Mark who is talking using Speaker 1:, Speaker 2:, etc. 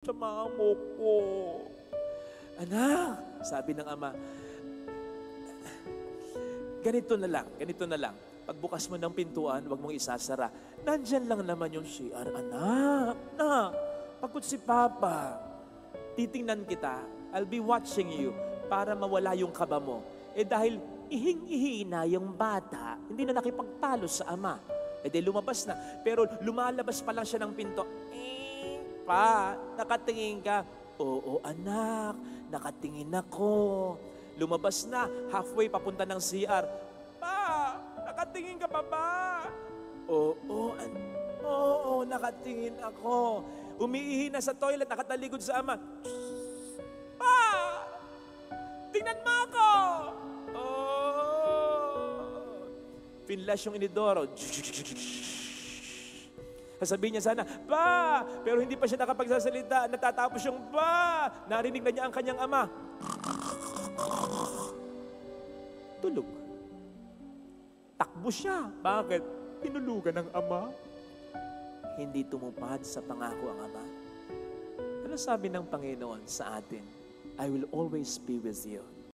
Speaker 1: sa mamo ko. Anak, sabi ng ama, ganito na lang. Pagbukas mo ng pintuan, huwag mong isasara. Nandyan lang naman yung CR, anak. Na, pagod si Papa. Titingnan kita, I'll be watching you para mawala yung kaba mo. Eh dahil ihing-ihi na yung bata, hindi na nakipagtalo sa ama. Eh di lumabas na. Pero lumalabas pa lang siya ng pinto. Pa, nakatingin ka. Oo anak, nakatingin ako. Lumabas na, halfway papunta ng CR. Pa, nakatingin ka pa ba? Oo, nakatingin ako. Umiihi na sa toilet, nakataligod sa ama. Pa, tingnan mo ako. Pinlash yung inidoro. Sasabihin niya sana, Pa! Pero hindi pa siya nakapagsasalita. Natatapos yung Pa! Narinig na niya ang kanyang ama. Tulog. Takbo siya. Bakit? Tinulugan ng ama. Hindi tumupad sa pangako ang ama. Ano sabi ng Panginoon sa atin? I will always be with you.